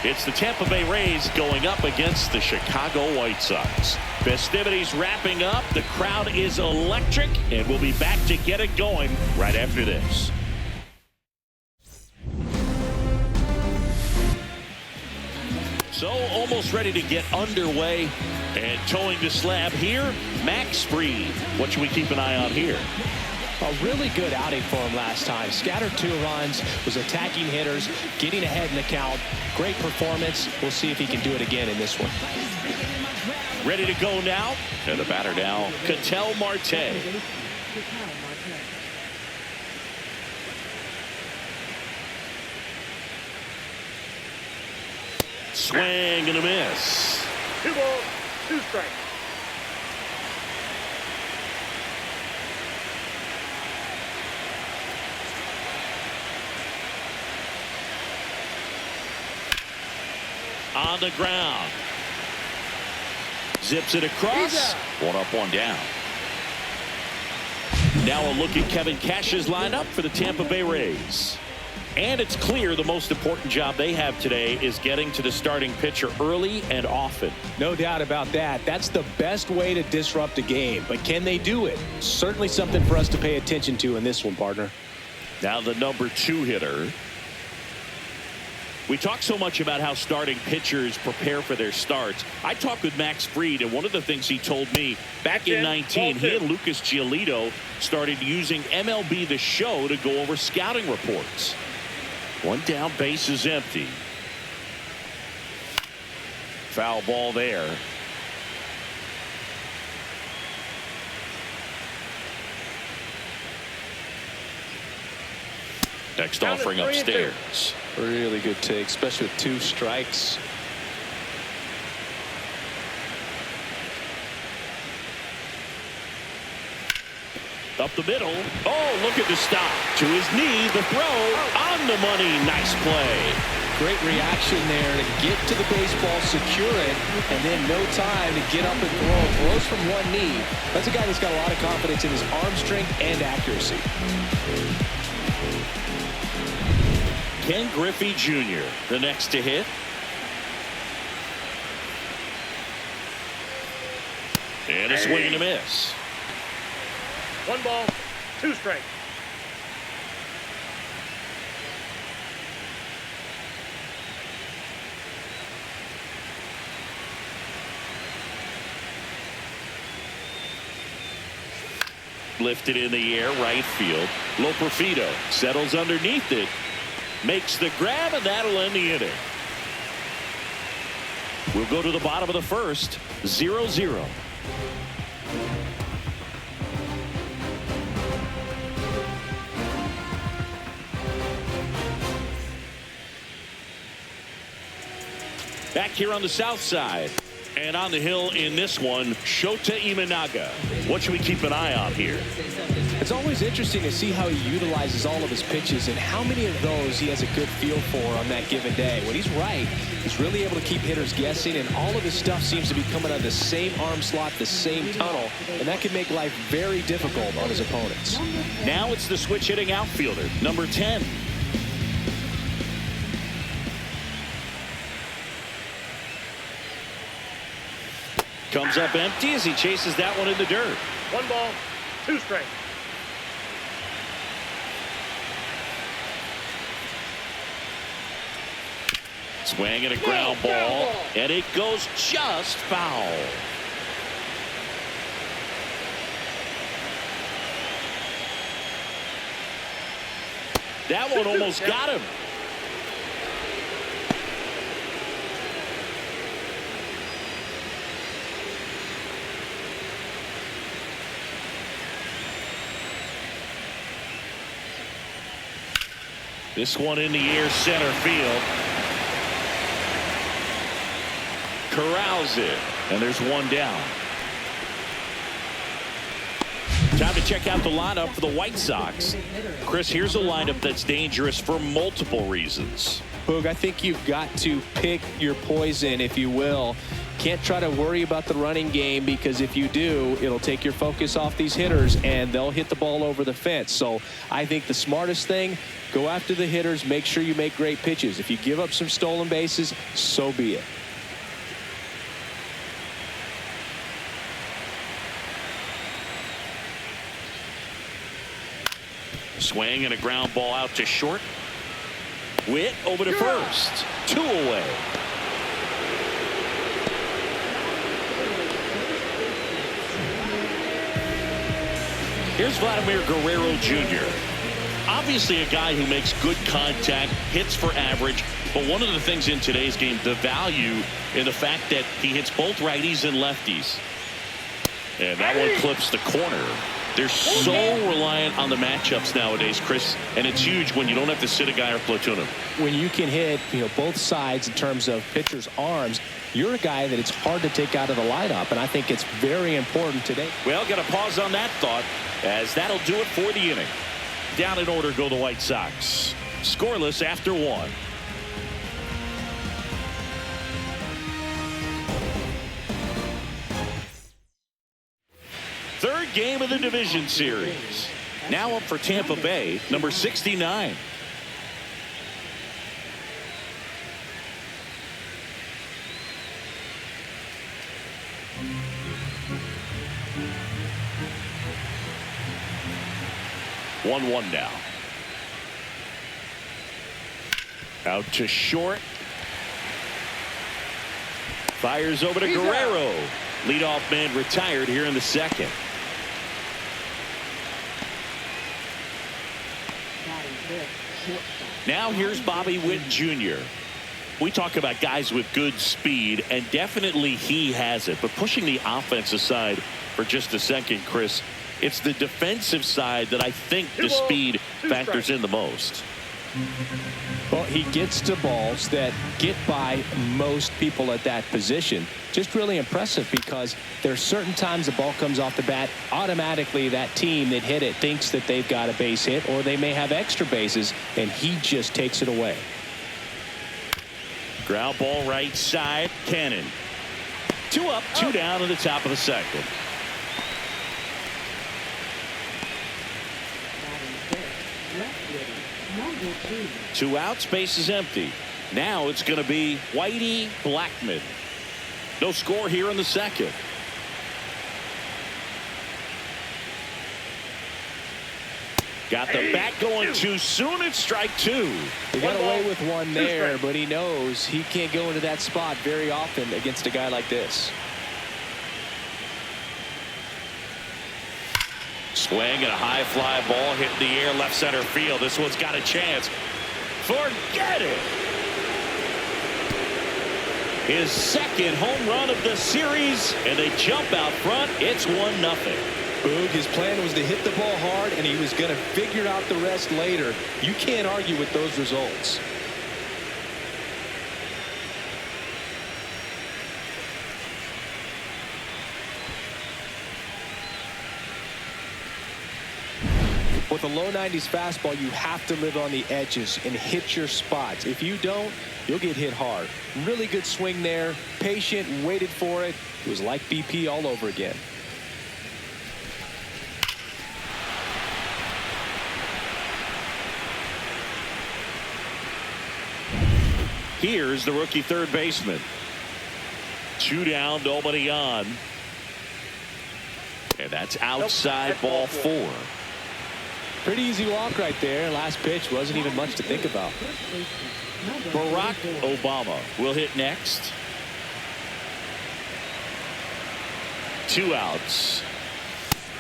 It's the Tampa Bay Rays going up against the Chicago White Sox. Festivities wrapping up. The crowd is electric, and we'll be back to get it going right after this. So almost ready to get underway, and towing the slab here, Max Fried. What should we keep an eye on here? A really good outing for him last time. Scattered 2 runs, was attacking hitters, getting ahead in the count. Great performance. We'll see if he can do it again in this one. Ready to go now. And the batter now, Ketel Marte. Swing and a miss. 2 balls, 2 strikes. On the ground. Zips it across. 1 up, 1 down. Now a look at Kevin Cash's lineup for the Tampa Bay Rays. And it's clear the most important job they have today is getting to the starting pitcher early and often. No doubt about that. That's the best way to disrupt a game. But can they do it? Certainly something for us to pay attention to in this one, partner. Now the number 2 hitter. We talk so much about how starting pitchers prepare for their starts. I talked with Max Fried, and one of the things he told me back in 19, he and Lucas Giolito started using MLB The Show to go over scouting reports. 1 down, base is empty. Foul ball there. Next offering upstairs. Really good take, especially with 2 strikes. Up the middle. Oh, look at the stop. To his knee, the throw on the money. Nice play. Great reaction there to get to the baseball, secure it, and then no time to get up and throw. Throws from 1 knee. That's a guy that's got a lot of confidence in his arm strength and accuracy. Ken Griffey Jr., the next to hit. And a swing and a miss. 1 ball, 2 strikes. Lifted in the air, right field. Loperfido settles underneath it. Makes the grab, and that'll end the inning. We'll go to the bottom of the first. 0-0. Back here on the south side. And on the hill in this one, Shota Imanaga. What should we keep an eye on here? It's always interesting to see how he utilizes all of his pitches and how many of those he has a good feel for on that given day. When he's right, he's really able to keep hitters guessing, and all of his stuff seems to be coming out of the same arm slot, the same tunnel, and that can make life very difficult on his opponents. Now it's the switch hitting outfielder, number 10. Comes up empty as he chases that one in the dirt. 1 ball, 2 strikes. Swing and a ground ball, and it goes just foul. That one almost got him. This one in the air, center field. Corrals it, and there's 1 down. Time to check out the lineup for the White Sox. Chris, here's a lineup that's dangerous for multiple reasons. Boog, I think you've got to pick your poison, if you will. can't try to worry about the running game, because if you do, it'll take your focus off these hitters and they'll hit the ball over the fence. So I think the smartest thing, go after the hitters, make sure you make great pitches. If you give up some stolen bases, so be it. Swing and a ground ball out to short. Witt over to first. 2 away. Here's Vladimir Guerrero Jr. Obviously a guy who makes good contact, hits for average, but one of the things in today's game, the value in the fact that he hits both righties and lefties. And that one clips the corner. They're so reliant on the matchups nowadays, Chris, and it's huge when you don't have to sit a guy or platoon him. When you can hit, both sides in terms of pitchers' arms, you're a guy that it's hard to take out of the lineup, and I think it's very important today. Well, got to pause on that thought, as that'll do it for the inning. Down in order go the White Sox. Scoreless after 1. Third game of the division series. Now up for Tampa Bay, number 69. One now. Out to short. Fires over to Guerrero. Leadoff man retired here in the second. Now here's Bobby Witt Jr. We talk about guys with good speed, and definitely he has it. But pushing the offense aside for just a second, Chris, it's the defensive side that I think the speed factors in the most. Well, he gets to balls that get by most people at that position. Just really impressive, because there are certain times the ball comes off the bat, automatically that team that hit it thinks that they've got a base hit, or they may have extra bases, and he just takes it away. Ground ball right side. Cannon. 2 up, 2 down in the top of the second. Two outs, base is empty. Now it's going to be Whitey Blackmon. No score here in the second. Got the bat going too soon. It's strike 2. He got away with one there, but he knows he can't go into that spot very often against a guy like this. Swing and a high fly ball hit in the air, left center field. This one's got a chance. Forget it. His second home run of the series, and they jump out front. It's 1-0. Boog, his plan was to hit the ball hard, and he was going to figure out the rest later. You can't argue with those results. With a low 90s fastball, you have to live on the edges and hit your spots. If you don't, you'll get hit hard. Really good swing there. Patient, waited for it. It was like BP all over again. Here's the rookie third baseman. 2 down, nobody on. And that's outside ball 4. Pretty easy walk right there. Last pitch wasn't even much to think about. Barack Obama will hit next. 2 outs.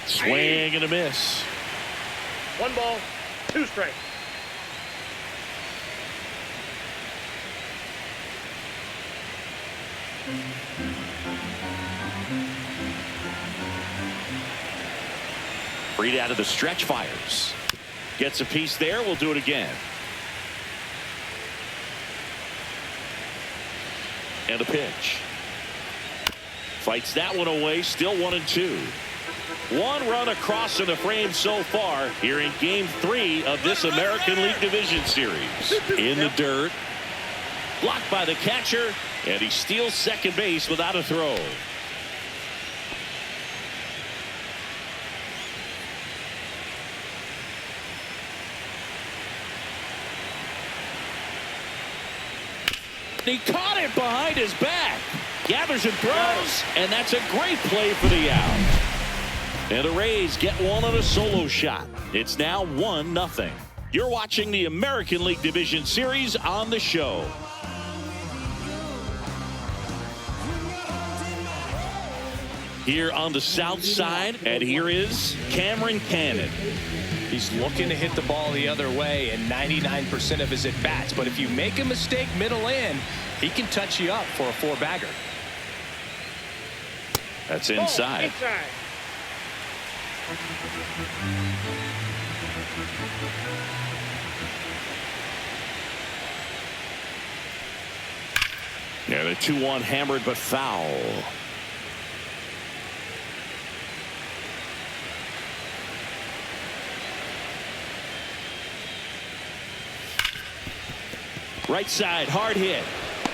Swing and a miss. 1 ball, 2 strikes. Reed out of the stretch, fires. Gets a piece there. We'll do it again. And a pitch. Fights that one away. Still 1-2. 1 run across in the frame so far here in Game 3 of this American League Division Series. In the dirt. Blocked by the catcher. And he steals second base without a throw. He caught it behind his back. Gathers and throws, and that's a great play for the out. And the Rays get one on a solo shot. It's now 1-0. You're watching the American League Division Series on the show. Here on the south side, and here is Cameron Cannon. He's looking to hit the ball the other way in 99% of his at-bats. But if you make a mistake middle in, he can touch you up for a 4-bagger. That's inside. Yeah, the 2-1 hammered but foul. Right side, hard hit.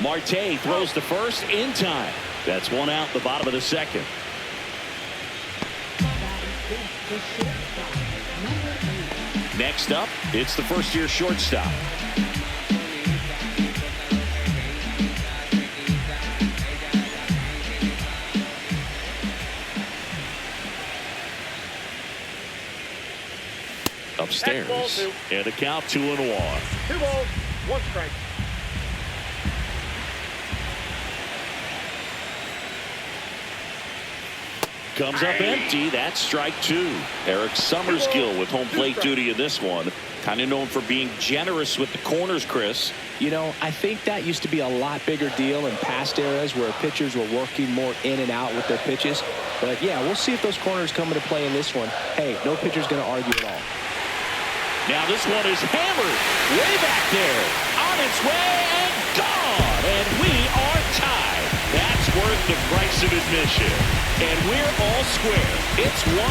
Marte throws to first in time. That's one out, the bottom of the second. Next up, it's the first-year shortstop. Upstairs, and a count 2-1. 2 balls, 1 strike. Comes up empty. That's strike 2. Eric Summerskill with home plate duty in this one. Kind of known for being generous with the corners, Chris. You know, I think that used to be a lot bigger deal in past eras where pitchers were working more in and out with their pitches. But yeah, we'll see if those corners come into play in this one. Hey, no pitcher's going to argue at all. Now this one is hammered way back there. On its way and gone. And we are tied. That's worth the price of admission. And we're all square. It's 1-1.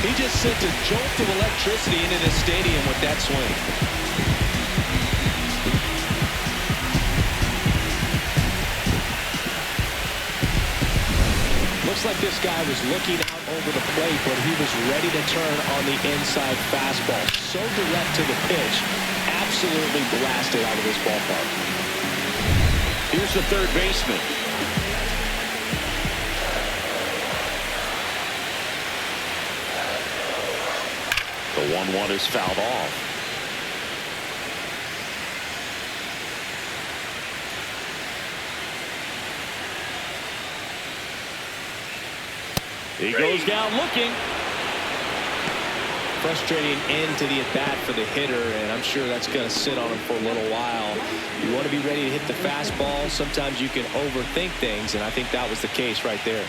He just sent a jolt of electricity into the stadium with that swing. Looks like this guy was looking out over the plate, but he was ready to turn on the inside fastball. So direct to the pitch. Absolutely blasted out of this ballpark. Here's the third baseman. The 1-1 is fouled off. He goes down looking. Frustrating end to the at-bat for the hitter, and I'm sure that's going to sit on him for a little while. You want to be ready to hit the fastball. Sometimes you can overthink things, and I think that was the case right there.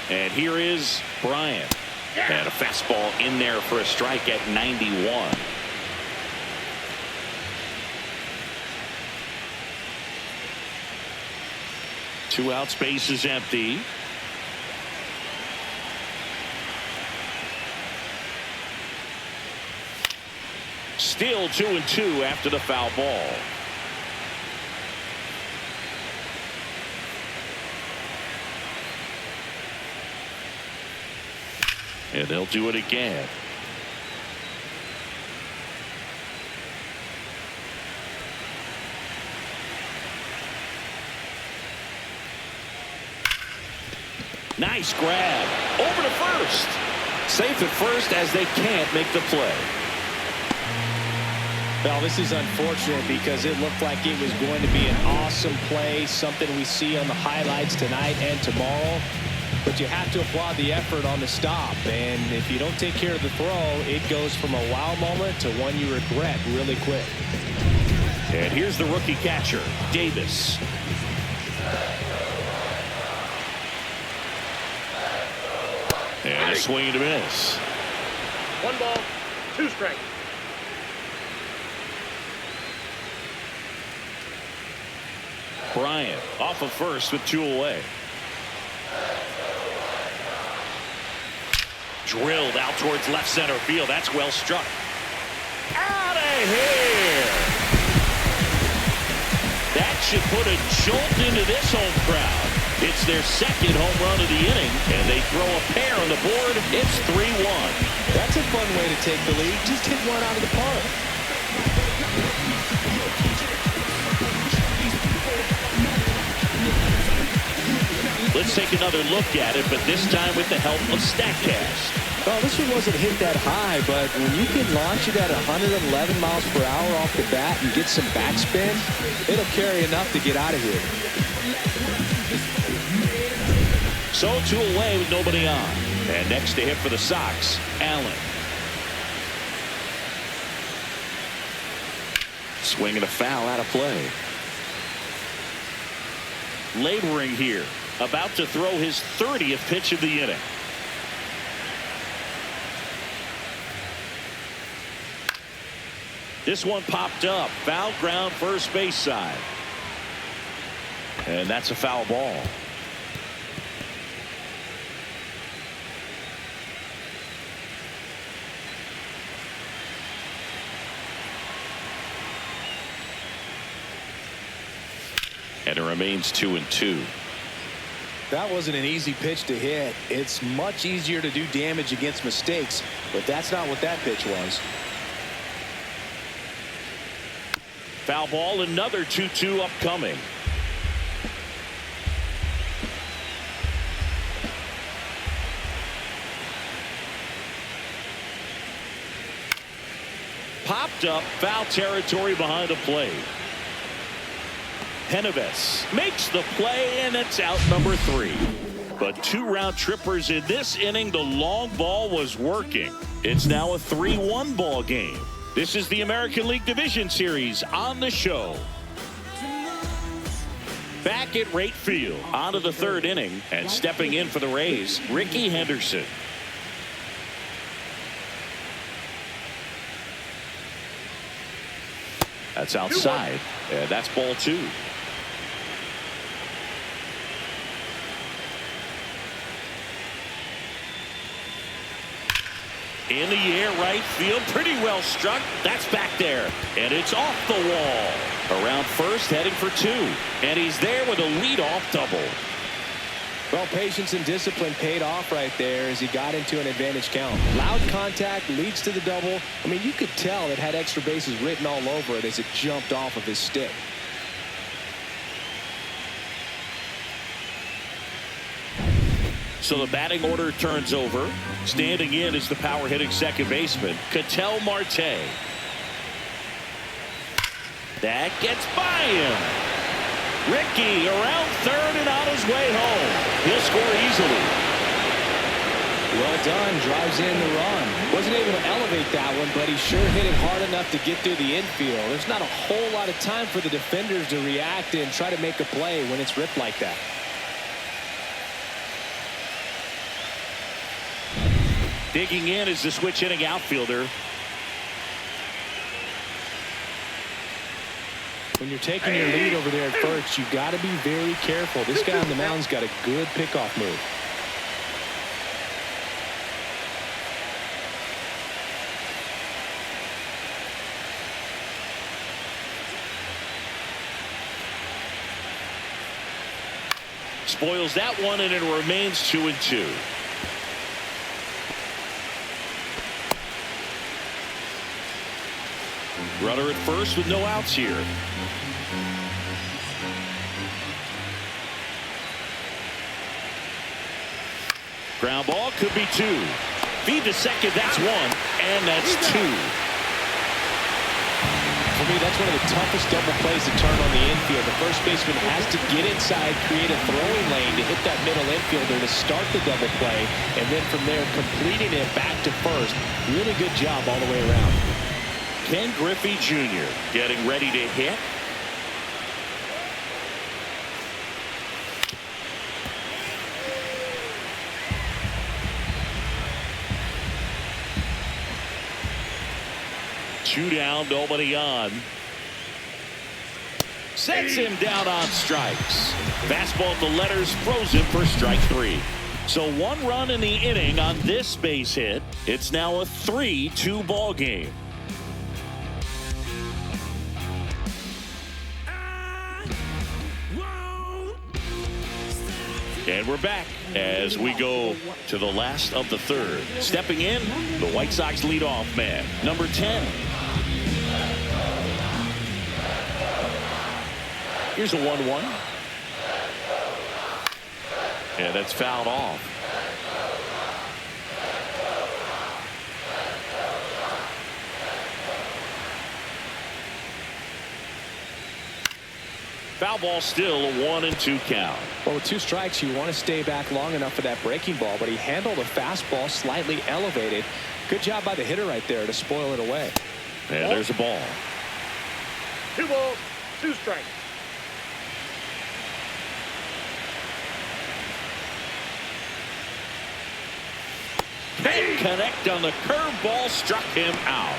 And here is Bryant. And a fastball in there for a strike at 91. Two out, space is empty. Still 2-2 after the foul ball. And they'll do it again. Nice grab. Over to first. Safe at first as they can't make the play. Well, this is unfortunate because it looked like it was going to be an awesome play, something we see on the highlights tonight and tomorrow. But you have to applaud the effort on the stop. And if you don't take care of the throw, it goes from a wow moment to one you regret really quick. And here's the rookie catcher, Davis. And a swing and a miss. 1 ball, 2 strikes. Bryant off of first with 2 away. Drilled out towards left center field. That's well struck. Out of here. That should put a jolt into this home crowd. It's their second home run of the inning, and they throw a pair on the board. It's 3-1. That's a fun way to take the lead. Just hit one out of the park. Let's take another look at it, but this time with the help of StatCast. Well, this one wasn't hit that high, but when you can launch it at 111 miles per hour off the bat and get some backspin, it'll carry enough to get out of here. So 2 away with nobody on. And next to hit for the Sox, Allen. Swinging a foul out of play. Laboring here. About to throw his 30th pitch of the inning. This one popped up. Foul ground first base side. And that's a foul ball. And it remains 2-2. That wasn't an easy pitch to hit. It's much easier to do damage against mistakes, but that's not what that pitch was. Foul ball, another 2-2 upcoming. Popped up, foul territory behind the plate. Penavis makes the play, and it's out number 3. But 2 round trippers in this inning. The long ball was working. It's now a 3-1 ball game. This is the American League Division Series on the show. Back at right field, on to the 3rd inning, and stepping in for the Rays, Ricky Henderson. That's outside, and that's ball 2. In the air, right field, pretty well struck. That's back there, and it's off the wall. Around first, heading for 2, and he's there with a leadoff double. Well, patience and discipline paid off right there as he got into an advantage count. Loud contact leads to the double. I mean, you could tell it had extra bases written all over it as it jumped off of his stick. So the batting order turns over. Standing in is the power hitting second baseman, Ketel Marte. That gets by him. Ricky around 3rd and on his way home. He'll score easily. Well done. Drives in the run. Wasn't able to elevate that one, but he sure hit it hard enough to get through the infield. There's not a whole lot of time for the defenders to react and try to make a play when it's ripped like that. Digging in is the switch hitting outfielder. When you're taking your lead over there at first, you've got to be very careful. This guy on the mound's got a good pickoff move. Spoils that one, and it remains 2-2. Runner at first with no outs here. Ground ball, could be 2. Feed to second, that's 1, and that's 2. For me, that's one of the toughest double plays to turn on the infield. The first baseman has to get inside, create a throwing lane to hit that middle infielder to start the double play, and then from there completing it back to first. Really good job all the way around. Ken Griffey Jr. getting ready to hit. Two down, nobody on. Sets him down on strikes. Fastball at the letters, throws him for strike 3. So 1 run in the inning on this base hit. It's now a 3-2 ball game. And we're back as we go to the last of the third. Stepping in, the White Sox leadoff man, number 10. Here's a 1-1. And that's fouled off. Foul ball, still a 1-2 count. Well, with 2 strikes, you want to stay back long enough for that breaking ball, but he handled a fastball slightly elevated. Good job by the hitter right there to spoil it away. And there's a ball. 2 balls, 2 strikes. Can't connect on the curveball, struck him out.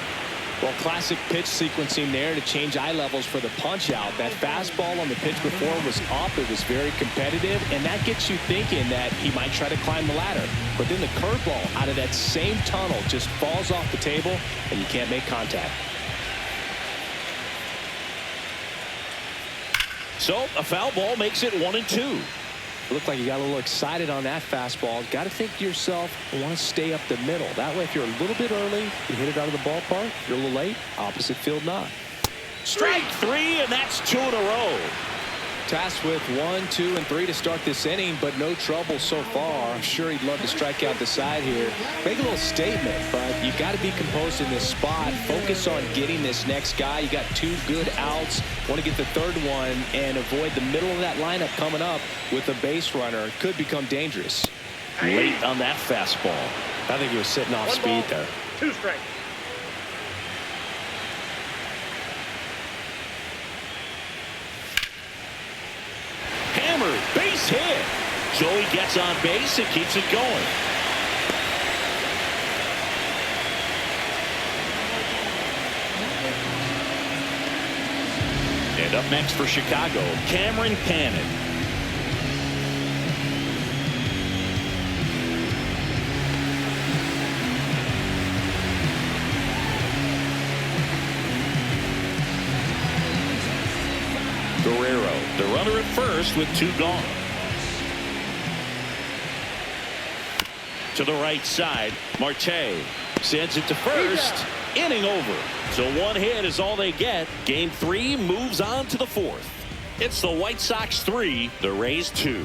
Well, classic pitch sequencing there to change eye levels for the punch out. That fastball on the pitch before was up. It was very competitive, and that gets you thinking that he might try to climb the ladder. But then the curveball out of that same tunnel just falls off the table, and you can't make contact. So a foul ball makes it 1-2. Looked like you got a little excited on that fastball. Got to think to yourself, I want to stay up the middle. That way, if you're a little bit early, you hit it out of the ballpark. If you're a little late, opposite field not. Strike 3, and that's 2 in a row. Tasked with 1, 2, and 3 to start this inning, but no trouble so far. I'm sure he'd love to strike out the side here. Make a little statement, but you got to be composed in this spot. Focus on getting this next guy. You got 2 good outs. Want to get the 3rd one and avoid the middle of that lineup coming up with a base runner. It could become dangerous. Late on that fastball. I think he was sitting off speed there. 2 strikes. Hammered, base hit. Joey gets on base and keeps it going. And up next for Chicago, Cameron Cannon. Guerrero, the runner at first with 2 gone. To the right side, Marte sends it to first. Inning over. So 1 hit is all they get. Game 3 moves on to the 4th. It's the White Sox 3, the Rays 2.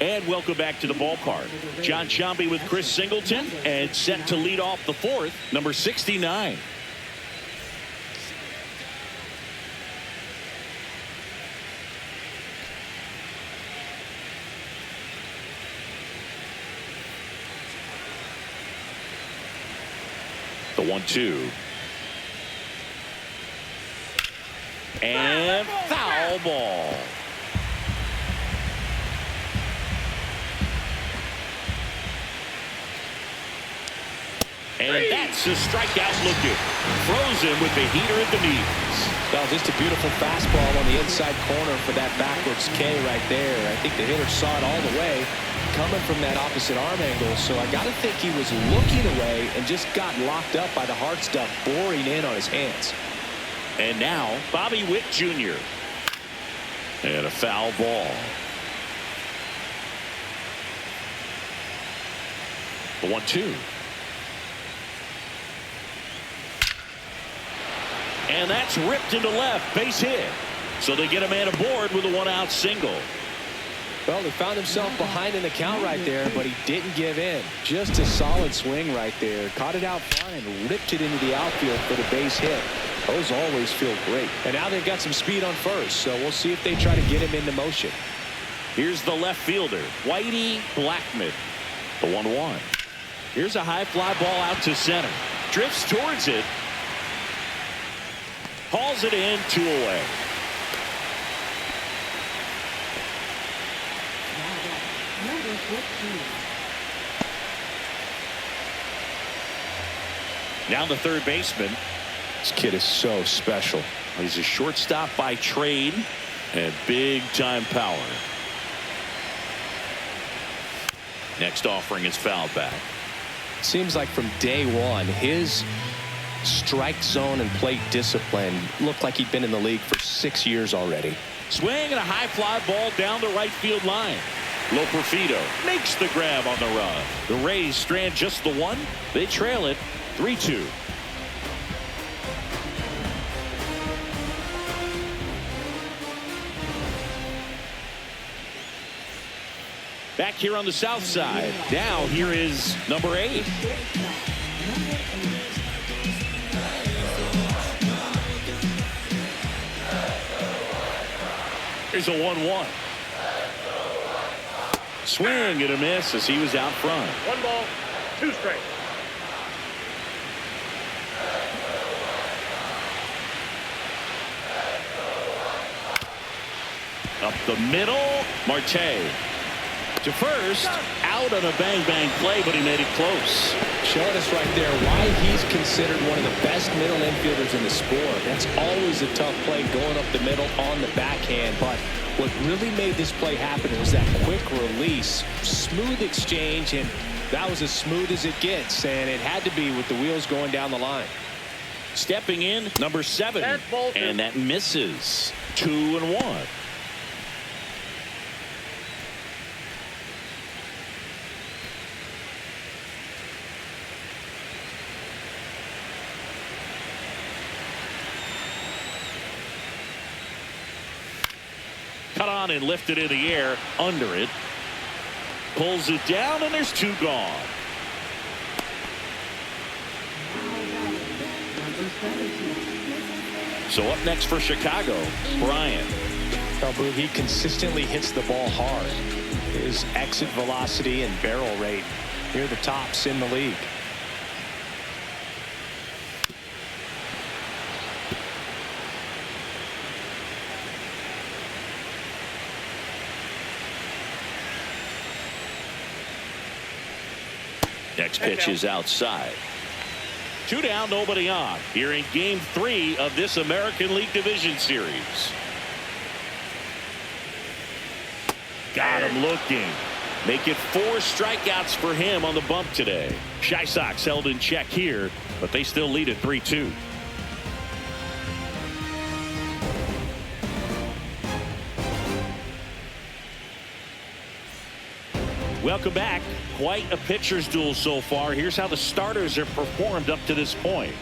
And welcome back to the ballpark. John Sciambi with Chris Singleton, and set to lead off the 4th, number 69. The 1-2. And foul ball. And that's a strikeout looking. Throws him with the heater at the knees. Well, just a beautiful fastball on the inside corner for that backwards K right there. I think the hitter saw it all the way coming from that opposite arm angle. So I got to think he was looking away and just got locked up by the hard stuff boring in on his hands. And now Bobby Witt Jr. And a foul ball. The 1-2. And that's ripped into left, base hit. So they get a man aboard with a 1-out single. Well, he found himself behind in the count right there, but he didn't give in. Just a solid swing right there. Caught it out front and ripped it into the outfield for the base hit. Those always feel great. And now they've got some speed on first, so we'll see if they try to get him into motion. Here's the left fielder, Whitey Blackmon. The 1-1. Here's a high fly ball out to center. Drifts towards it. Hauls it in, 2 away. Now the third baseman. This kid is so special. He's a shortstop by trade and big time power. Next offering is fouled back. Seems like from day one, his strike zone and plate discipline. Looked like he'd been in the league for 6 years already. Swing and a high fly ball down the right field line. Loperfido makes the grab on the run. The Rays strand just the one. They trail it 3-2. Back here on the south side. Now here is number 8. Here's a 1-1. Swing and a miss as he was out front. 1 ball, 2 strikes. Up the middle, Marte to first, out on a bang-bang play, but he made it close. Showing us right there why he's considered one of the best middle infielders in the sport. That's always a tough play going up the middle on the backhand, but what really made this play happen was that quick release, smooth exchange, and that was as smooth as it gets, and it had to be with the wheels going down the line. Stepping in, number 7, and that misses. 2-1. Cut on and lifted in the air under it. Pulls it down and there's 2 gone. So up next for Chicago, Bryant. He consistently hits the ball hard. His exit velocity and barrel rate near the tops in the league. Next pitch is outside. 2 down, nobody on. Here in Game 3 of this American League Division Series. Got him looking. Make it 4 strikeouts for him on the bump today. Chi Sox held in check here, but they still lead at 3-2. Welcome back. Quite a pitcher's duel so far. Here's how the starters have performed up to this point.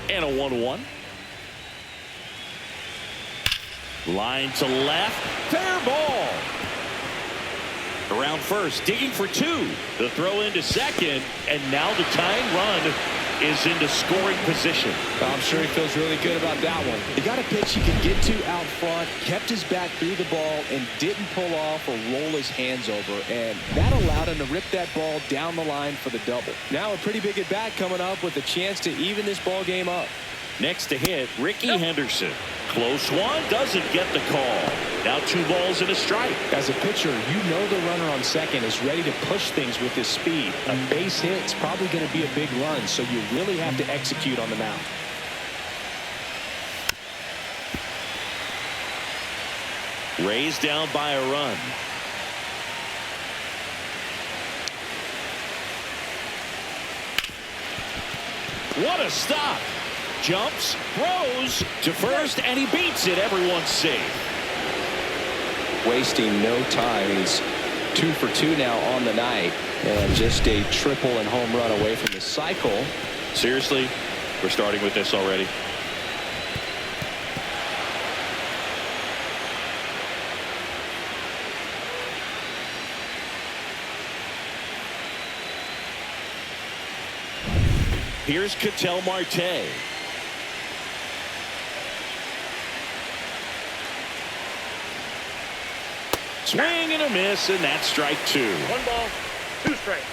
And a 1-1. Line to left. Fair ball. Around first, digging for 2. The throw into second, and now the tying run is into scoring position. I'm sure he feels really good about that one. He got a pitch he could get to out front, kept his back through the ball, and didn't pull off or roll his hands over, and that allowed him to rip that ball down the line for the double. Now a pretty big at bat coming up with a chance to even this ball game up. Next to hit, Ricky Henderson. Close one, doesn't get the call. Now 2 balls and a strike. As a pitcher, you know the runner on second is ready to push things with his speed. A base hit's probably going to be a big run, so you really have to execute on the mound. Raised down by a run. What a stop. Jumps, throws to first, and he beats it. Everyone's safe. Wasting no time. He's 2 for 2 now on the night, and just a triple and home run away from the cycle. Seriously, we're starting with this already. Here's Ketel Marte. Swing and a miss, and that's strike 2. 1 ball, 2 strikes.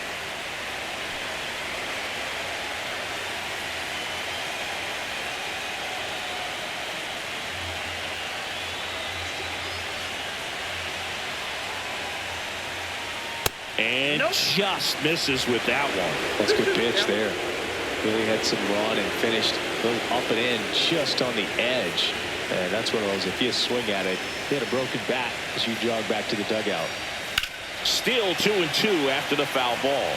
And just misses with that one. That's a good pitch there. Really had some run and finished a little up and in just on the edge. And that's one of those, if you swing at it, hit a broken bat as you jog back to the dugout. Still 2-2 after the foul ball.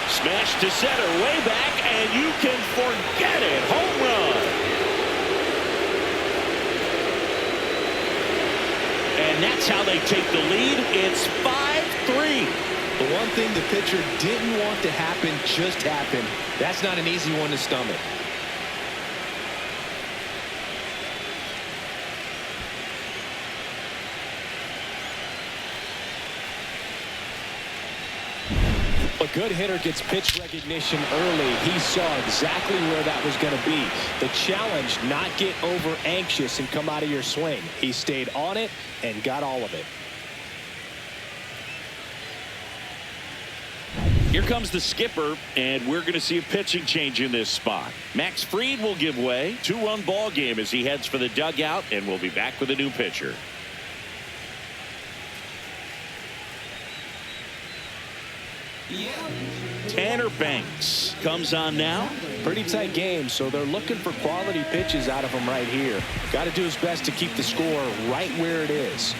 Smash to center, way back, and you can forget it. Home run. And that's how they take the lead. It's 5-3. The one thing the pitcher didn't want to happen just happened. That's not an easy one to stomach. A good hitter gets pitch recognition early. He saw exactly where that was going to be. The challenge, not get over anxious and come out of your swing. He stayed on it and got all of it. Here comes the skipper, and we're going to see a pitching change in this spot. Max Fried will give way. 2-run ball game as he heads for the dugout, and we'll be back with a new pitcher. Tanner Banks comes on now. Pretty tight game, so they're looking for quality pitches out of him right here. Got to do his best to keep the score right where it is.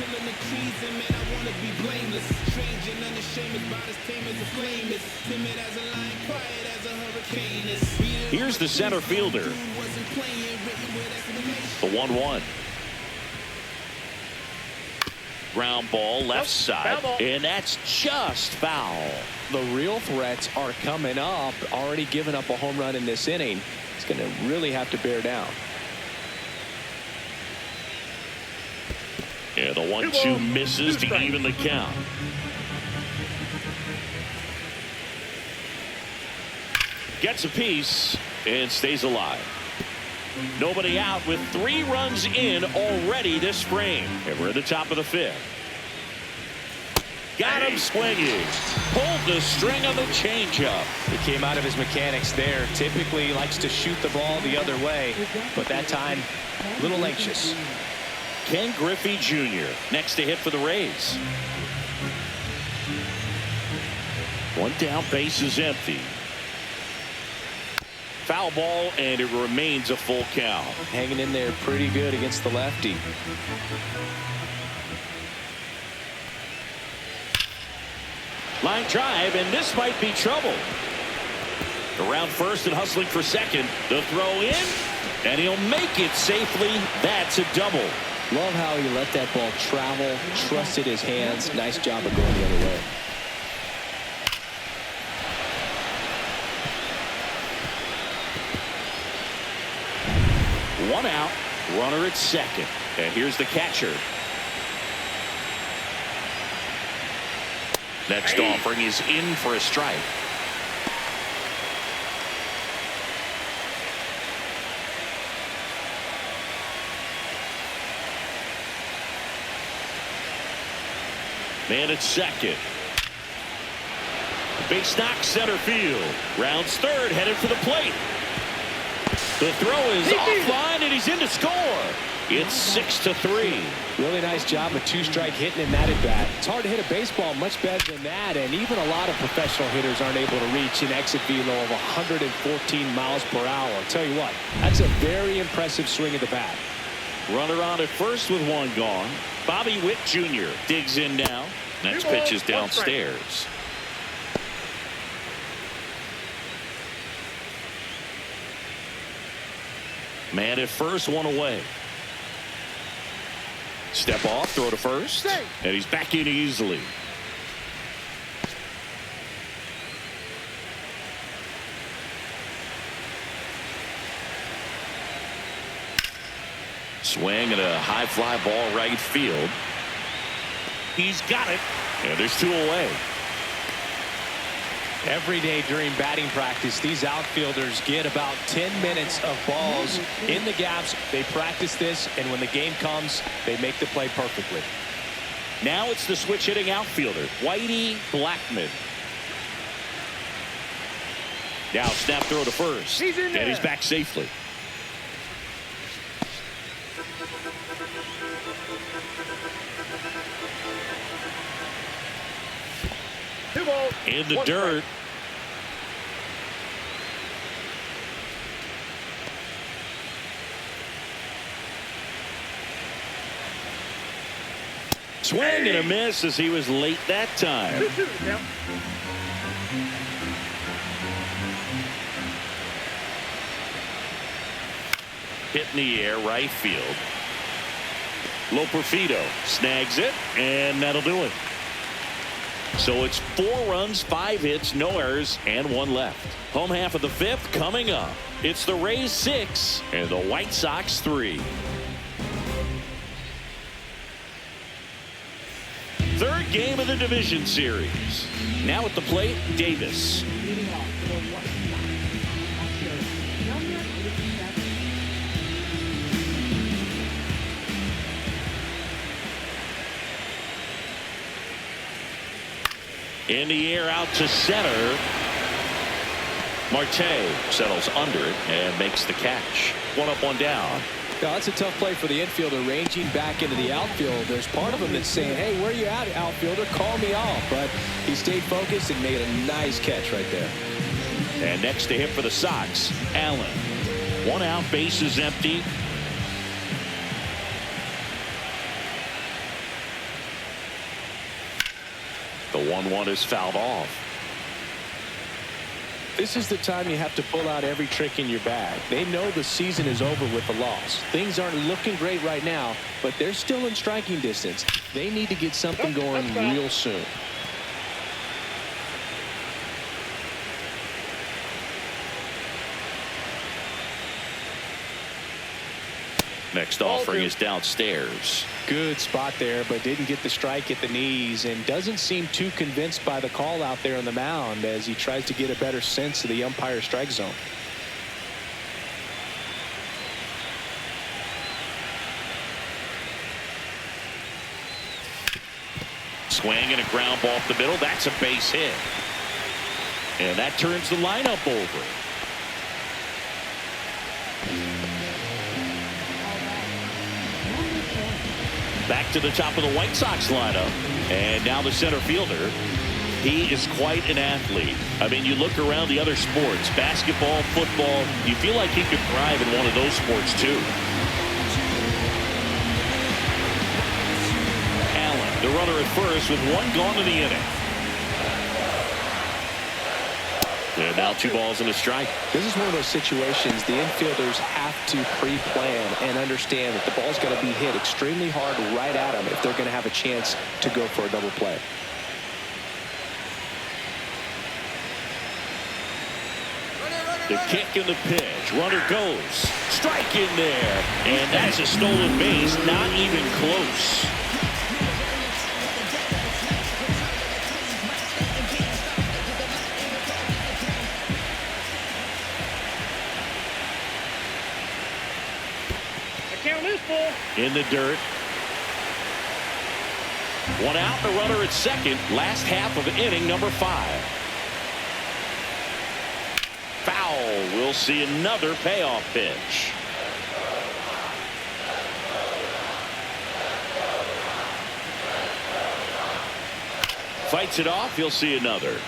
Here's the center fielder. The 1-1. Ground ball left side, and that's just foul. The real threats are coming up. Already given up a home run in this inning. He's going to really have to bear down. Yeah, the 1-2 misses to even the count. Gets a piece and stays alive. Nobody out with 3 runs in already this frame. And we're at the top of the 5th. Got him swinging. Pulled the string on the changeup. He came out of his mechanics there. Typically likes to shoot the ball the other way, but that time a little anxious. Ken Griffey Jr. next to hit for the Rays. 1 down, base is empty. Foul ball, and it remains a full count. Hanging in there pretty good against the lefty. Line drive, and this might be trouble. Around first and hustling for second. The throw in, and he'll make it safely. That's a double. Love how he let that ball travel, trusted his hands. Nice job of going the other way. One out, runner at second. And here's the catcher. Next offering is in for a strike. Man at second. Base knock center field. Rounds third, headed for the plate. The throw is offline, and he's in to score. It's 6-3. Really nice job of 2-strike hitting in that at bat. It's hard to hit a baseball much better than that, and even a lot of professional hitters aren't able to reach an exit velo of 114 miles per hour. I'll tell you what, that's a very impressive swing of the bat. Runner on at first with 1 gone. Bobby Witt Jr. digs in now. Next pitch is downstairs. Man at first, 1 away. Step off, throw to first, and he's back in easily. Swing and a high fly ball right field. He's got it, and there's 2 away. Every day during batting practice, these outfielders get about 10 minutes of balls in the gaps. They practice this, and when the game comes, they make the play perfectly. Now it's the switch hitting outfielder, Whitey Blackmon. Now snap throw to first, and he's back safely. balls. In the One dirt. Swing and a miss as he was late that time. 2-2 count. Hit in the air, right field. Loperfido snags it, and that'll do it. So it's 4 runs, 5 hits, no errors, and 1 left. Home half of the 5th coming up. It's the Rays 6 and the White Sox 3. Third game of the division series. Now at the plate, Davis. In the air out to center. Marte settles under it and makes the catch. 1 up, 1 down. Now, that's a tough play for the infielder ranging back into the outfield. There's part of him that's saying, hey, where you at, outfielder? Call me off. But he stayed focused and made a nice catch right there. And next to hit for the Sox, Allen. 1 out, bases empty. The 1-1 is fouled off. This is the time you have to pull out every trick in your bag. They know the season is over with the loss. Things aren't looking great right now, but they're still in striking distance. They need to get something going real soon. Next offering is downstairs. Good spot there, but didn't get the strike at the knees and doesn't seem too convinced by the call out there on the mound as he tries to get a better sense of the umpire strike zone. Swing and a ground ball off the middle. That's a base hit. And that turns the lineup over. Back to the top of the White Sox lineup. And now the center fielder. He is quite an athlete. I mean, you look around the other sports, basketball, football, you feel like he could thrive in one of those sports too. Allen, the runner at first with 1 gone in the inning. And now 2 balls and a strike. This is one of those situations the infielders have to pre-plan and understand that the ball's got to be hit extremely hard right at them if they're going to have a chance to go for a double play. The kick and the pitch. Runner goes. Strike in there. And that's a stolen base. Not even close. In the dirt. 1 out, the runner at second. Last half of inning number 5. Foul. We'll see another payoff pitch. Fights it off. You'll see another.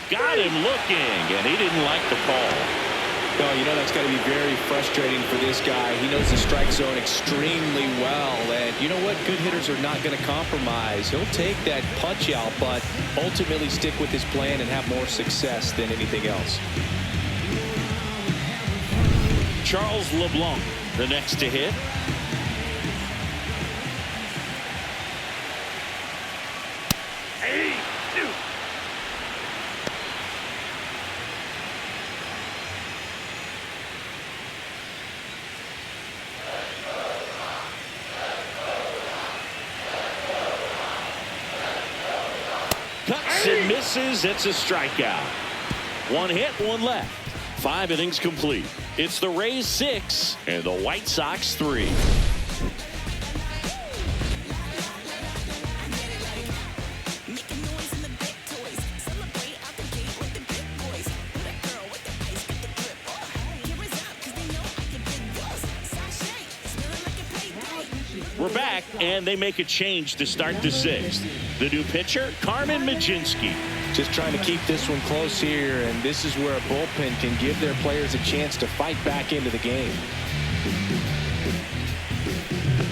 Got him looking, and he didn't like the call. Oh, you know that's got to be very frustrating for this guy. He knows the strike zone extremely well, and you know what? Good hitters are not going to compromise. He'll take that punch out, but ultimately stick with his plan and have more success than anything else. Charles LeBlanc, the next to hit. Cuts and misses. It's a strikeout. 1 hit, 1 left. 5 innings complete. It's the Rays 6 and the White Sox 3. We're back, and they make a change to start the sixth. The new pitcher, Carmen Majinski. Just trying to keep this one close here, and this is where a bullpen can give their players a chance to fight back into the game.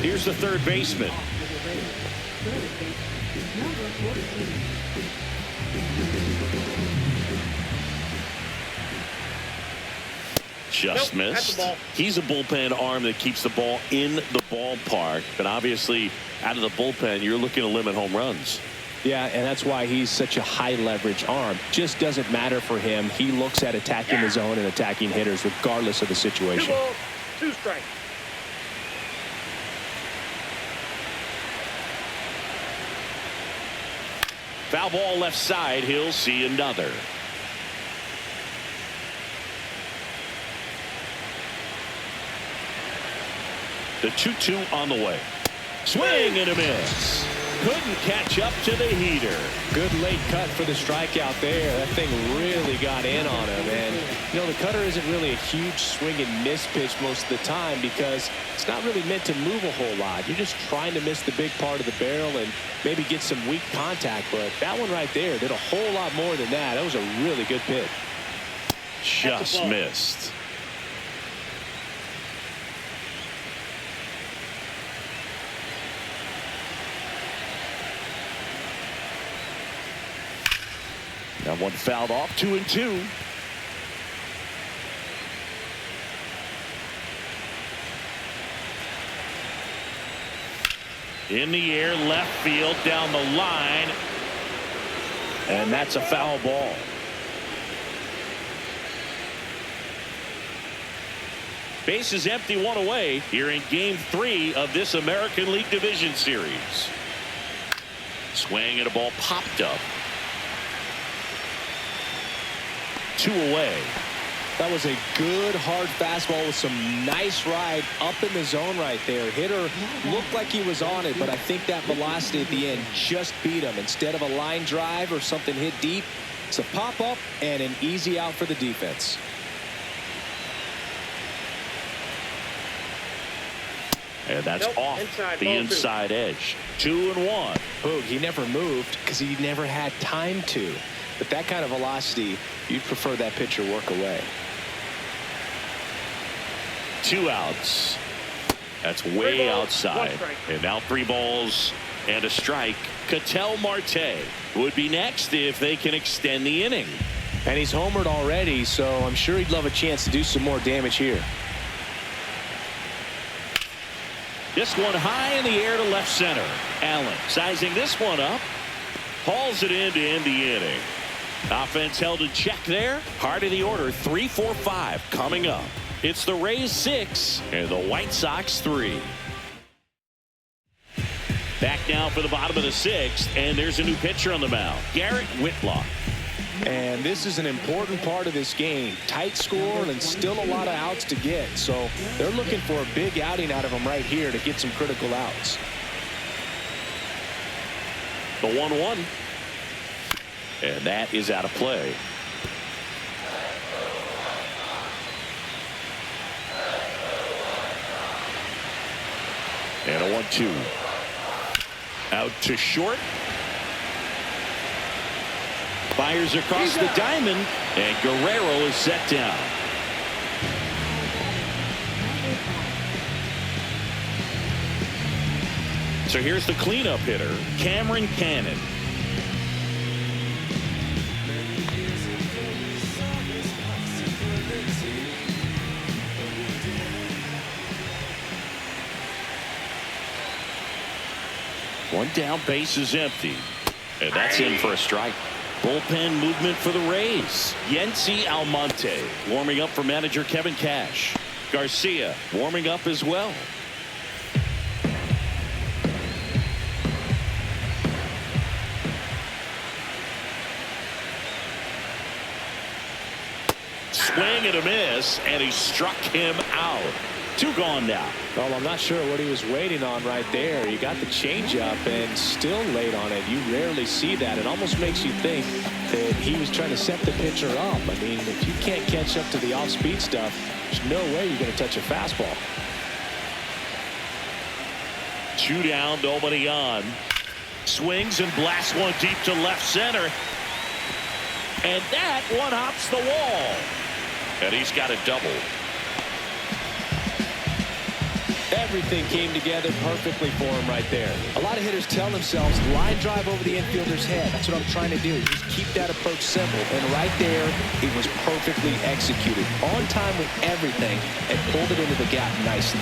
Here's the third baseman. Just missed. He's a bullpen arm that keeps the ball in the ballpark, but obviously out of the bullpen you're looking to limit home runs. Yeah, and that's why he's such a high leverage arm. Just doesn't matter for him. He looks at attacking the zone and attacking hitters regardless of the situation. 2 balls, 2 strikes. Foul ball left side. He'll see another. The 2-2 on the way. Swing and a miss. Couldn't catch up to the heater. Good late cut for the strikeout there. That thing really got in on him. And, you know, the cutter isn't really a huge swing and miss pitch most of the time because it's not really meant to move a whole lot. You're just trying to miss the big part of the barrel and maybe get some weak contact. But that one right there did a whole lot more than that. That was a really good pitch. Just missed. That one fouled off. 2-2. In the air, left field, down the line. And that's a foul ball. Base is empty, 1 away here in Game 3 of this American League Division Series. Swing and a ball popped up. 2 away. That was a good hard fastball with some nice ride up in the zone right there. Hitter looked like he was on it, but I think that velocity at the end just beat him. Instead of a line drive or something hit deep, it's a pop up and an easy out for the defense. And that's off the inside edge. 2-1. Boog, he never moved because he never had time to. But that kind of velocity, you'd prefer that pitcher work away. 2 outs. That's way outside. And now 3 balls and a strike. Ketel Marte would be next if they can extend the inning. And he's homered already, so I'm sure he'd love a chance to do some more damage here. This one high in the air to left center. Allen sizing this one up. Hauls it in to end the inning. Offense held in check there. Heart of the order, 3-4-5 coming up. It's the Rays 6 and the White Sox 3. Back now for the bottom of the 6th, and there's a new pitcher on the mound, Garrett Whitlock. And this is an important part of this game. Tight score and still a lot of outs to get. So they're looking for a big outing out of him right here to get some critical outs. The 1-1. And that is out of play. And a 1-2. Out to short. Fires across the diamond, and Guerrero is set down. So here's the cleanup hitter, Cameron Cannon. One down, base is empty. And that's in for a strike. Bullpen movement for the Rays. Yency Almonte warming up for manager Kevin Cash. Garcia warming up as well. Swing and a miss, and he struck him out. 2 gone now. Well, I'm not sure what he was waiting on right there. You got the changeup and still late on it. You rarely see that. It almost makes you think that he was trying to set the pitcher up. I mean, if you can't catch up to the off-speed stuff, there's no way you're going to touch a fastball. 2 down, nobody on. Swings and blasts one deep to left center. And that one hops the wall. And he's got a double. Everything came together perfectly for him right there. A lot of hitters tell themselves line drive over the infielder's head. That's what I'm trying to do. Just keep that approach simple. And right there, it was perfectly executed. On time with everything and pulled it into the gap nicely.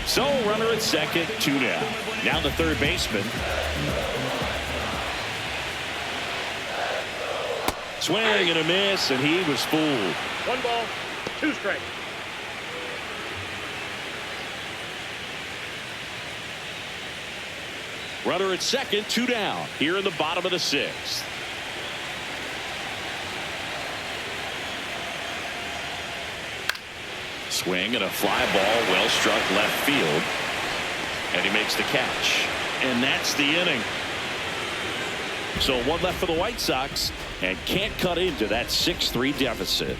So runner at second, 2 down. Now the third baseman. Swing and a miss, and he was fooled. 1 ball, 2 strikes. Runner at second, 2 down. Here in the bottom of the 6th. Swing and a fly ball, well struck left field. And he makes the catch. And that's the inning. So 1 left for the White Sox, and can't cut into that 6-3 deficit.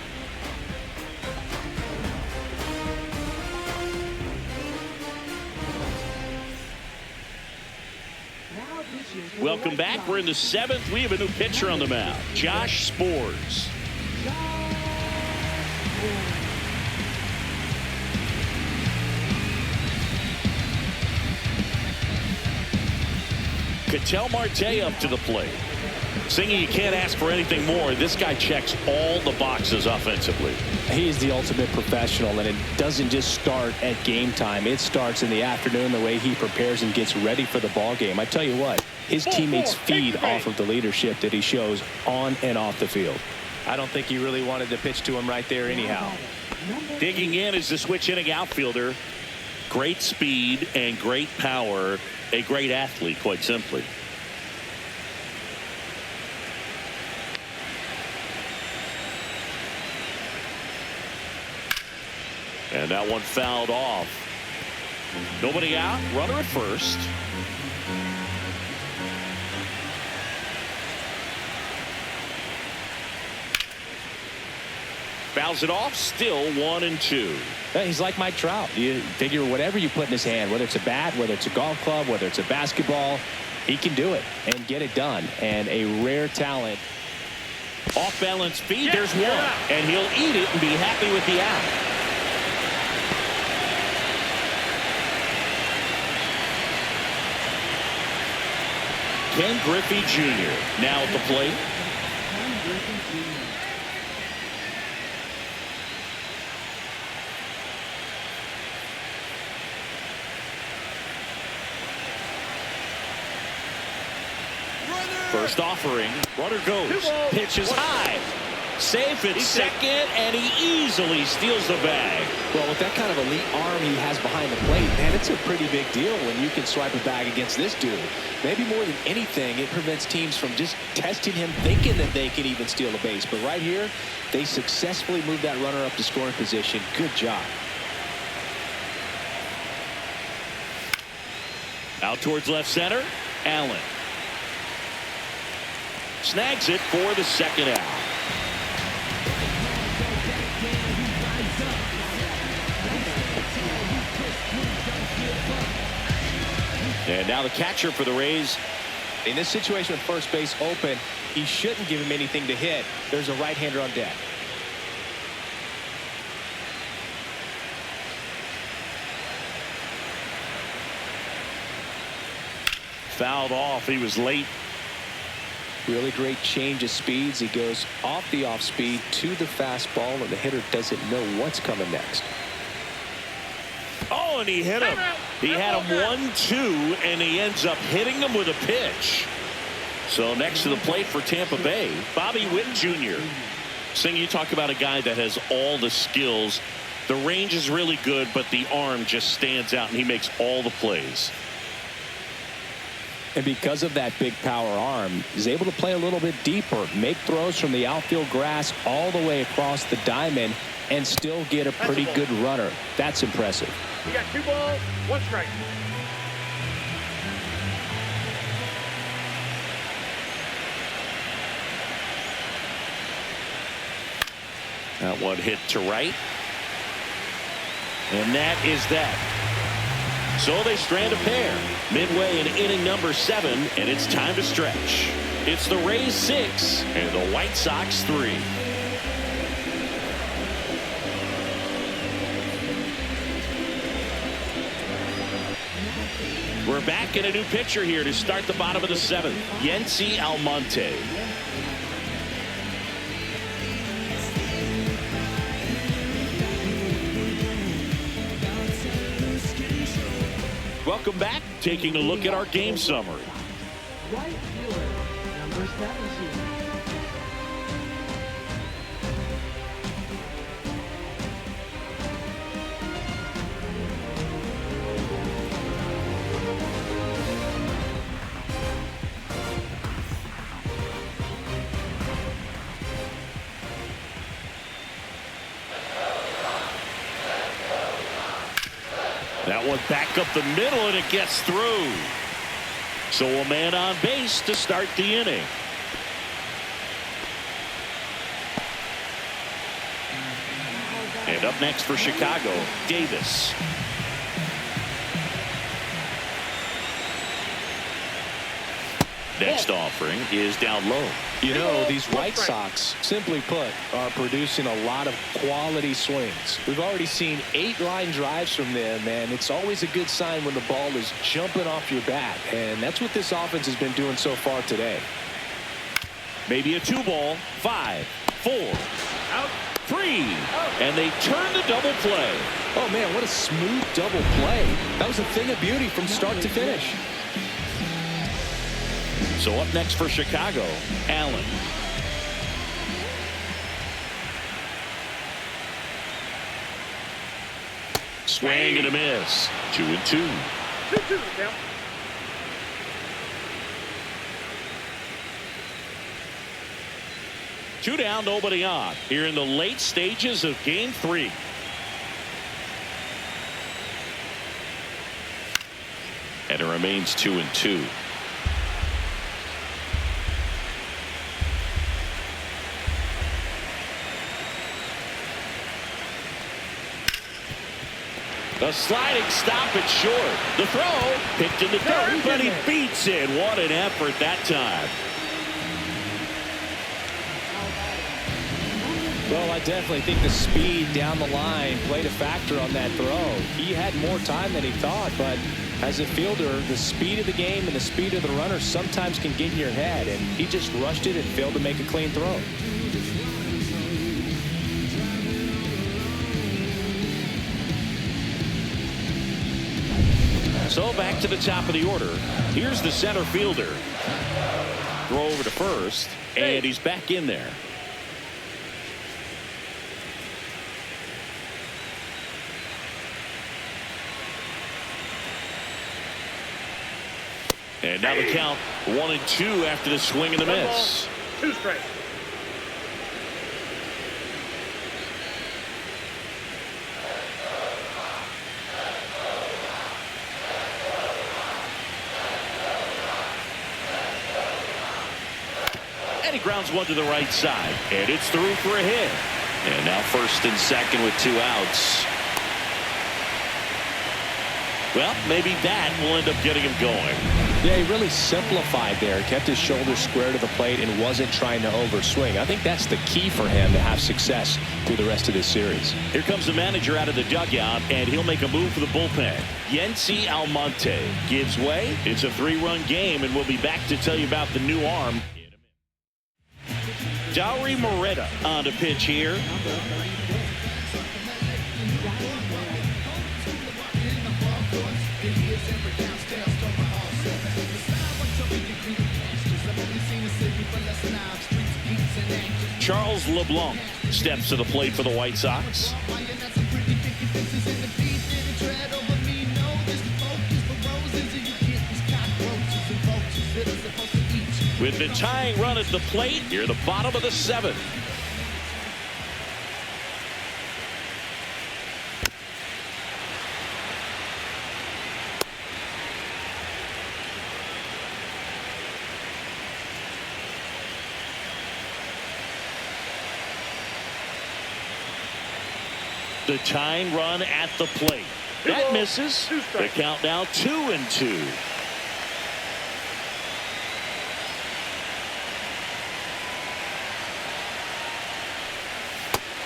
Welcome back. We're in the 7th. We have a new pitcher on the mound, Josh Spores. Ketel Marte up to the plate. Singing, you can't ask for anything more. This guy checks all the boxes offensively. He's the ultimate professional, and it doesn't just start at game time. It starts in the afternoon, the way he prepares and gets ready for the ball game. I tell you what, his teammates feed off of the leadership that he shows on and off the field. I don't think he really wanted to pitch to him right there anyhow. Digging in is the switch inning outfielder. Great speed and great power. A great athlete, quite simply. And that one fouled off. Nobody out. Runner at first. Fouls it off. Still 1-2. He's like Mike Trout. You figure whatever you put in his hand, whether it's a bat, whether it's a golf club, whether it's a basketball, he can do it and get it done. And a rare talent. Off balance feed. There's one. And he'll eat it and be happy with the out. Ken Griffey Jr. now at the plate. First offering. Runner goes. Pitch is high. Safe at second, and he easily steals the bag. Well, with that kind of elite arm he has behind the plate, man, it's a pretty big deal when you can swipe a bag against this dude. Maybe more than anything, it prevents teams from just testing him, thinking that they can even steal a base. But right here, they successfully moved that runner up to scoring position. Good job. Out towards left center. Allen snags it for the second out. And now the catcher for the Rays. In this situation with first base open, he shouldn't give him anything to hit. There's a right-hander on deck. Fouled off. He was late. Really great change of speeds. He goes off the off speed to the fastball, and the hitter doesn't know what's coming next. Oh, and he hit him. He had him 1-2, and he ends up hitting him with a pitch. So next to the plate for Tampa Bay, Bobby Witt Jr. Sing, you talk about a guy that has all the skills. The range is really good, but the arm just stands out, and he makes all the plays. And because of that big power arm, he's able to play a little bit deeper, make throws from the outfield grass all the way across the diamond, and still get a pretty good runner. That's impressive. You got 2 balls, 1 strike. That one hit to right. And that is that. So they strand a pair. Midway in inning number 7, and it's time to stretch. It's the Rays 6 and the White Sox 3. We're back in a new pitcher here to start the bottom of the 7th. Mlbwl. Welcome back. Taking a look at our game summary. Right fielder, number 17. That one back up the middle, and it gets through. So a man on base to start the inning. And up next for Chicago, Davis. Next offering is down low. You know, these White Sox, simply put, are producing a lot of quality swings. We've already seen 8 line drives from them, and it's always a good sign when the ball is jumping off your bat. And that's what this offense has been doing so far today. Maybe a 2-ball. 5, 4, Out. 3, and they turn the double play. Oh, man, what a smooth double play. That was a thing of beauty from start to finish. So up next for Chicago, Allen. Swing and a miss. 2-2. 2-2 now. Two down, nobody on. Here in the late stages of Game 3. And it remains 2-2. A sliding stop at short. The throw picked in the dirt, but he beats it. What an effort that time. Well, I definitely think the speed down the line played a factor on that throw. He had more time than he thought, but as a fielder, the speed of the game and the speed of the runner sometimes can get in your head, and he just rushed it and failed to make a clean throw. So back to the top of the order. Here's the center fielder. Throw over to first, and he's back in there. And now the count 1-2 after the swing and the miss. 2 straight. And he grounds one to the right side, and it's through for a hit. And now first and second with 2 outs. Well, maybe that will end up getting him going. Yeah, he really simplified there, kept his shoulders square to the plate and wasn't trying to overswing. I think that's the key for him to have success through the rest of this series. Here comes the manager out of the dugout, and he'll make a move for the bullpen. Mlbwl gives way. It's a 3-run game, and we'll be back to tell you about the new arm in a minute. Dowry Moretta on the pitch here. Charles LeBlanc steps to the plate for the White Sox. With the tying run at the plate, near the bottom of the 7th. The tying run at the plate. That misses. The count now 2-2.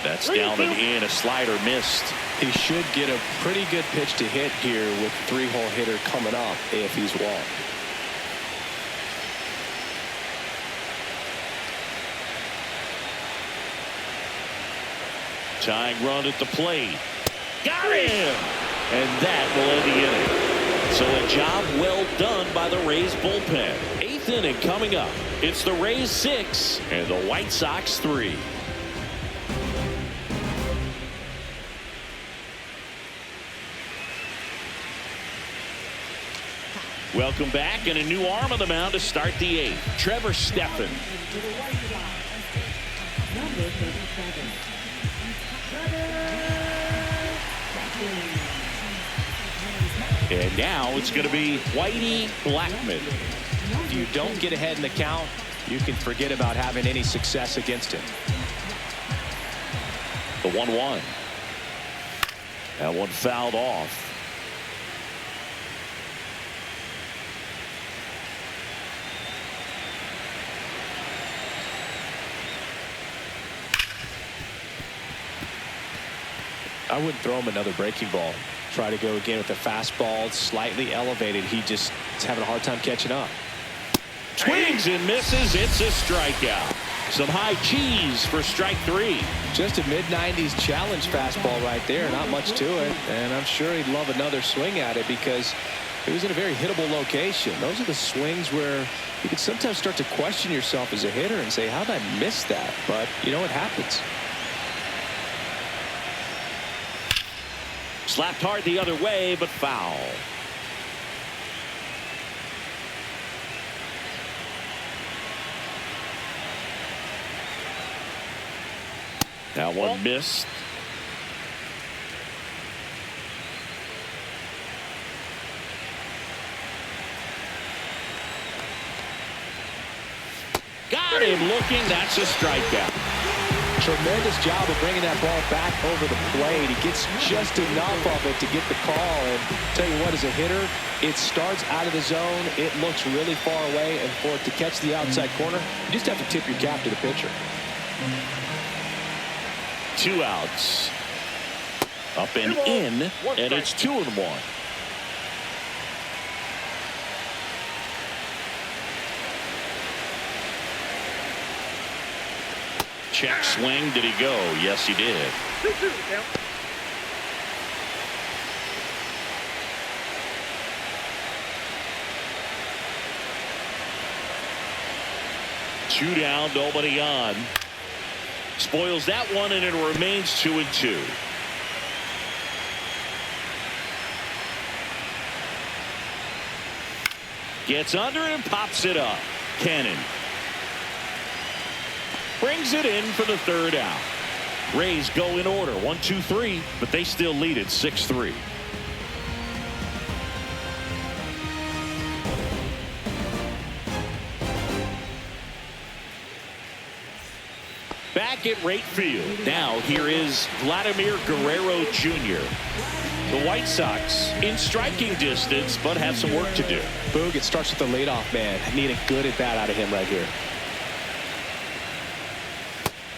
That's down and in. A slider missed. He should get a pretty good pitch to hit here with the 3-hole hitter coming up if he's walked. Tying run at the plate. Got him! And that will end the inning. So a job well done by the Rays bullpen. 8th inning coming up. It's the Rays 6 and the White Sox 3. Welcome back, and a new arm on the mound to start the 8th. Trevor Stephan. And now it's going to be Whitey Blackmon. If you don't get ahead in the count, you can forget about having any success against him. The 1-1. That one fouled off. I wouldn't throw him another breaking ball. Try to go again with the fastball slightly elevated. He just is having a hard time catching up. Swings and misses. It's a strikeout. Some high cheese for strike 3. Just a mid-90s challenge fastball right there. Not much to it. And I'm sure he'd love another swing at it because it was in a very hittable location. Those are the swings where you can sometimes start to question yourself as a hitter and say, how did I miss that? But, you know, it happens. Slapped hard the other way, but foul. That one missed. Got him looking. That's a strikeout. Tremendous job of bringing that ball back over the plate. He gets just enough of it to get the call. And tell you what, as a hitter, it starts out of the zone. It looks really far away. And for it to catch the outside corner, you just have to tip your cap to the pitcher. 2 outs. Up and in, and it's 2-1. Check swing. Did he go? Yes, he did. 2-2 count. Two down, nobody on. Spoils that one, and it remains 2-2. Gets under it and pops it up. Cannon brings it in for the 3rd out. Rays go in order 1-2-3, but they still lead it 6-3. Back at right field. Now here is Vladimir Guerrero Jr. The White Sox in striking distance, but have some work to do. Boog, it starts with the leadoff man. Need a good at bat out of him right here.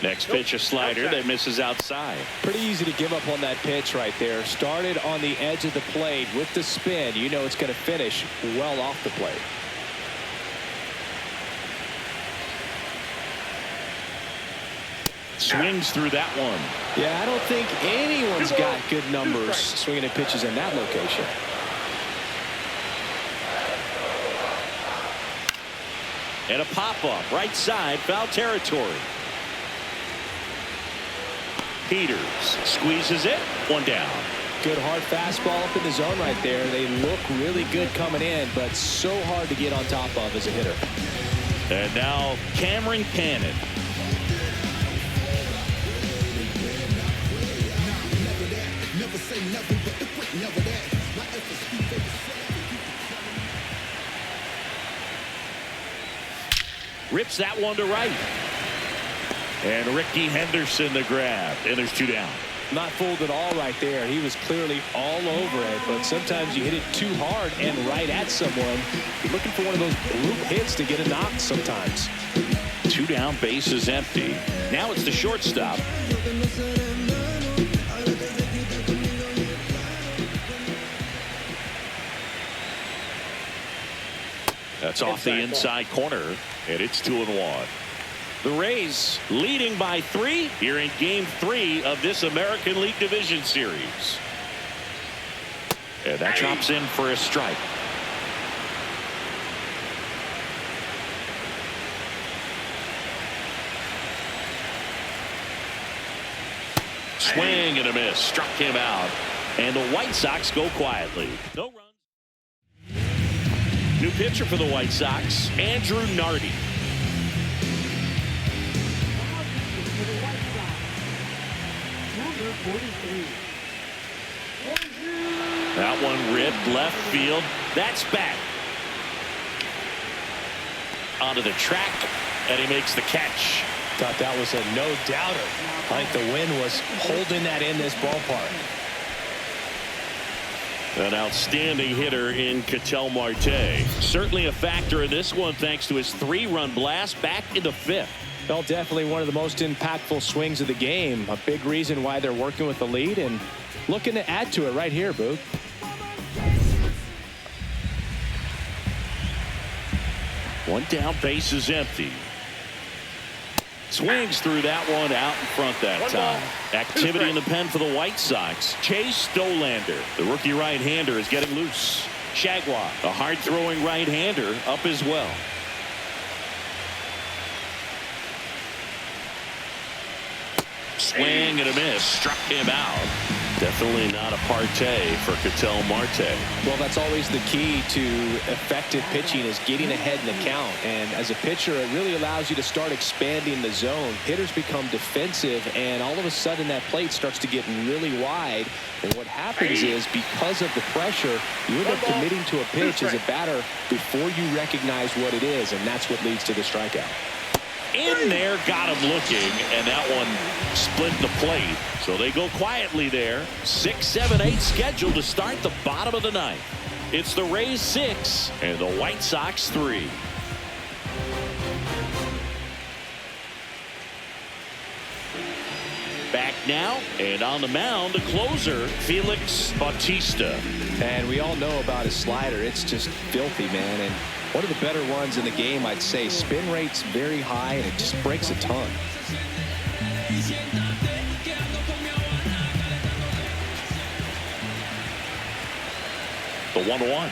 Next pitch, a slider that misses outside. Pretty easy to give up on that pitch right there. Started on the edge of the plate with the spin. You know it's going to finish well off the plate. Swings through that one. Yeah, I don't think anyone's got good numbers swinging at pitches in that location. And a pop-up right side, foul territory. Peters squeezes it. One down. Good hard fastball up in the zone right there. They look really good coming in, but so hard to get on top of as a hitter. And now Cameron Cannon. Rips that one to right. And Ricky Henderson the grab. And there's 2 down. Not fooled at all right there. He was clearly all over it, but sometimes you hit it too hard and right at someone. You're looking for one of those bloop hits to get a knock sometimes. 2 down, base is empty. Now it's the shortstop. That's off the inside corner, and it's 2-1. The Rays leading by 3 here in Game 3 of this American League Division Series. And that drops in for a strike. Swing and a miss. Struck him out. And the White Sox go quietly. No runs. New pitcher for the White Sox, Andrew Nardi. Number 43. That one ripped left field. That's back. Onto the track, and he makes the catch. Thought that was a no-doubter. I think the wind was holding that in this ballpark. An outstanding hitter in Ketel Marte. Certainly a factor in this one thanks to his 3-run blast back in the 5th. Well, definitely one of the most impactful swings of the game. A big reason why they're working with the lead and looking to add to it right here, Boog. One down, base is empty. Swings through that one out in front that time. Activity in the pen for the White Sox. Chase Stolander, the rookie right-hander, is getting loose. Shagwa, a hard-throwing right-hander, up as well. Swing and a miss. Struck him out. Definitely not a partay for Ketel Marte. Well, that's always the key to effective pitching is getting ahead in the count. And as a pitcher, it really allows you to start expanding the zone. Hitters become defensive, and all of a sudden that plate starts to get really wide. And what happens is because of the pressure, you end up committing to a pitch as a batter before you recognize what it is, and that's what leads to the strikeout. In there, got him looking, and that one split the plate. So they go quietly there. 6, 7, 8 scheduled to start the bottom of the 9th. It's the Rays 6 and the White Sox 3. Back now, and on the mound, the closer, Felix Bautista. And we all know about his slider. It's just filthy, man. And one of the better ones in the game, I'd say. Spin rate's very high, and it just breaks a ton. The 1-1.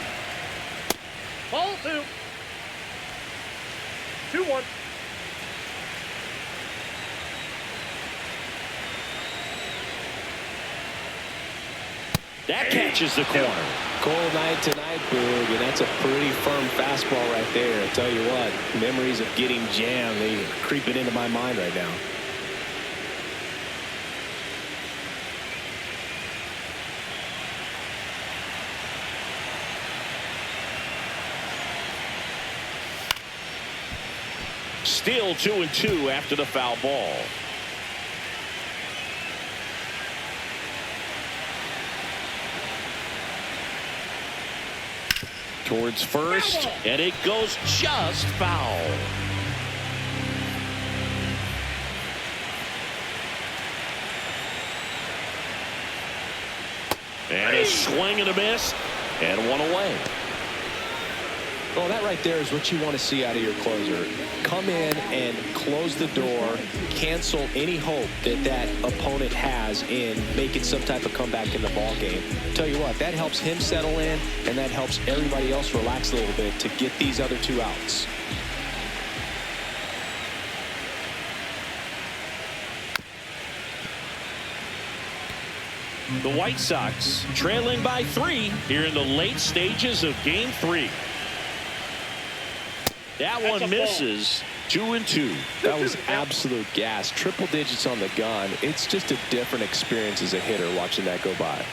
Ball 2. 2-1. That catches the corner. Cold night tonight, Boog, and that's a pretty firm fastball right there. I tell you what, memories of getting jammed, they are creeping into my mind right now. Still 2-2 after the foul ball. Towards first, and it goes just foul. And a swing and a miss, and one away. Well, that right there is what you want to see out of your closer. Come in and close the door, cancel any hope that that opponent has in making some type of comeback in the ball game. Tell you what, that helps him settle in, and that helps everybody else relax a little bit to get these other 2 outs. The White Sox trailing by 3 here in the late stages of Game 3. That one misses. 2-2. That was absolute gas. Triple digits on the gun. It's just a different experience as a hitter watching that go by.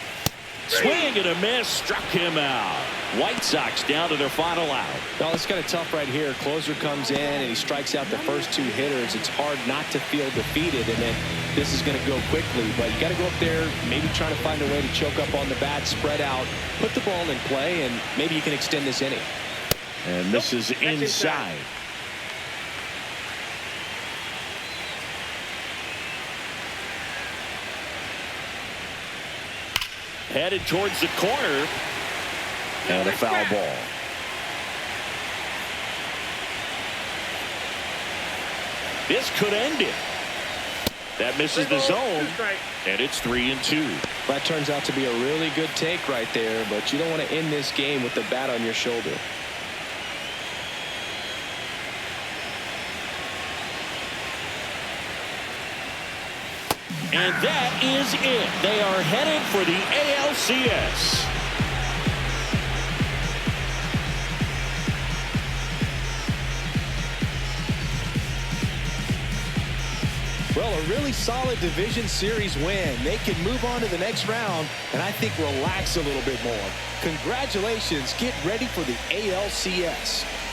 Swing and a miss, struck him out. White Sox down to their final out. Well, it's kind of tough right here. Closer comes in and he strikes out the first two hitters. It's hard not to feel defeated, and then this is going to go quickly. But you got to go up there, maybe trying to find a way to choke up on the bat, spread out, put the ball in play, and maybe you can extend this inning. And this is inside. Headed towards the corner. And a foul ball. This could end it. That misses the zone. And it's 3-2. That turns out to be a really good take right there, but you don't want to end this game with the bat on your shoulder. And that is it. They are headed for the ALCS. Well, a really solid division series win. They can move on to the next round and I think relax a little bit more. Congratulations. Get ready for the ALCS.